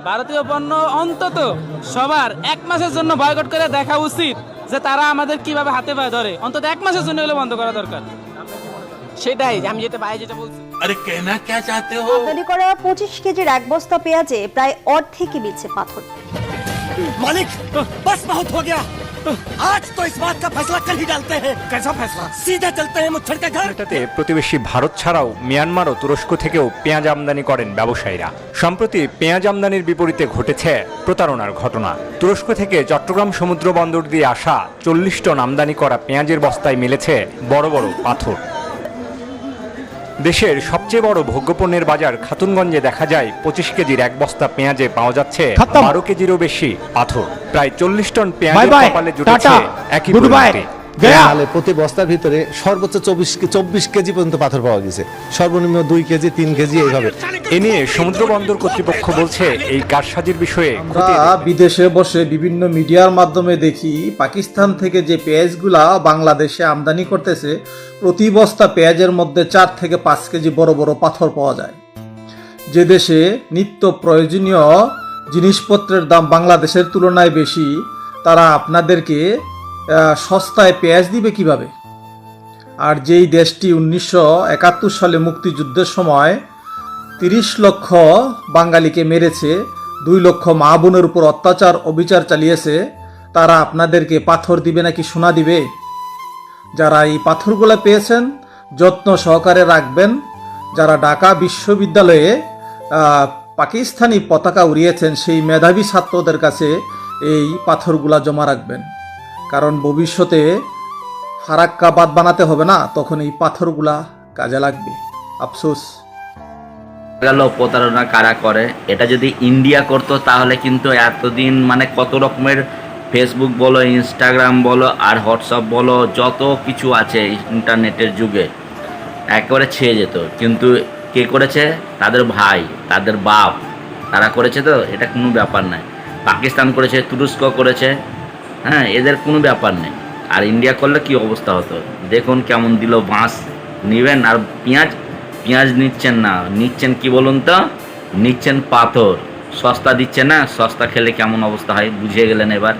ভারতীয় পণ্য অন্তত সবার 1 মাসের জন্য বয়কট করে দেখা উচিত, যে তারা আমাদের কিভাবে হাতে পায়ে ধরে। অন্তত 1 মাসের জন্য হলে বন্ধ করা দরকার। সেটাই আমি যেটা বলছি। আরে কেনা কে চাতে হো? আমদানি করা 25 কেজির এক বস্তা পেঁয়াজে প্রায় অর্ধেকই মিলছে পাথর। मालिक बस बहुत हो गया, आज तो इस बात का फैसला कल ही डालते हैं। कैसा फैसला? सीधे चलते हैं मुच्छड़ के घर। এটাতে প্রতিবেশী ভারত ছাড়াও মিয়ানমার ও তুরস্ক থেকেও পেঁয়াজ আমদানি করেন ব্যবসায়ীরা। সম্প্রতি পেঁয়াজ আমদানির বিপরীতে ঘটেছে প্রতারণার ঘটনা। তুরস্ক থেকে চট্টগ্রাম সমুদ্র বন্দর দিয়ে আসা 40 টন আমদানি করা পেঁয়াজের বস্তায় মিলেছে বড় বড় পাথর। দেশের সবচেয়ে বড় ভোগ্যপণ্যের বাজার খাতুনগঞ্জে দেখা যায় 25 কেজির এক বস্তা পেঁয়াজে পাওয়া যাচ্ছে 12 কেজিরও বেশি পাথর। প্রায় 40 টন পেঁয়াজের কপালে জুটেছে একই পরিমাণে। তাহলে প্রতি বস্তার ভিতরে সর্বোচ্চ 24 কেজি পর্যন্ত পাথর পাওয়া গেছে, সর্বনিম্ন 2 কেজি 3 কেজি এইভাবে। এ নিয়ে সমুদ্র বন্দর কর্তৃপক্ষ বলছে এই কারসাজির বিষয়ে বিদেশে বসে বিভিন্ন মিডিয়ার মাধ্যমে দেখি পাকিস্তান থেকে যে পেঁয়াজগুলা বাংলাদেশে আমদানি করতেছে, প্রতি বস্তা পেঁয়াজের মধ্যে 4 থেকে 5 কেজি বড় বড় পাথর পাওয়া যায়। যে দেশে নিত্য প্রয়োজনীয় জিনিসপত্রের দাম বাংলাদেশের তুলনায় বেশি, তারা আপনাদেরকে সস্তায় পেঁয়াজ দিবে কিভাবে? আর যেই দেশটি 1971 সালে মুক্তিযুদ্ধের সময় 30 লক্ষ বাঙালিকে মেরেছে, 2 লক্ষ মা বোনের উপর অত্যাচার অবিচার চালিয়েছে, তারা আপনাদেরকে পাথর দিবে নাকি সোনা দিবে? যারা এই পাথরগুলো পেয়েছেন যত্ন সহকারে রাখবেন। যারা ঢাকা বিশ্ববিদ্যালয়ে পাকিস্তানি পতাকা উড়িয়েছেন, সেই মেধাবী ছাত্রদের কাছে এই পাথরগুলা জমা রাখবেন, কারণ ভবিষ্যতে ফারাক্কা বাঁধ বানাতে হবে না, তখন এই পাথরগুলা কাজে লাগবে। আফসোস গেল প্রতারণা কারা করে। এটা যদি ইন্ডিয়া করতো তাহলে কিন্তু এতদিন মানে কত রকমের ফেসবুক বলো, ইনস্টাগ্রাম বলো, আর হোয়াটসঅ্যাপ বলো, যত কিছু আছে ইন্টারনেটের যুগে একেবারে ছেয়ে যেত। কিন্তু কে করেছে? তাদের ভাই, তাদের বাপ, তারা করেছে। তো এটা কোনো ব্যাপার নয়। পাকিস্তান করেছে, তুরস্ক করেছে, হ্যাঁ, এদের কোনো ব্যাপার নেই। আর ইন্ডিয়া করলে কি অবস্থা হতো দেখুন, কেমন দিল বাঁশ নেবেন। আর পেঁয়াজ নিচ্ছেন না, নিচ্ছেন কি বলুন তো, নিচ্ছেন পাথর। সস্তা দিচ্ছে না, সস্তা খেলে কেমন অবস্থা হয় বুঝিয়ে গেলেন এবার।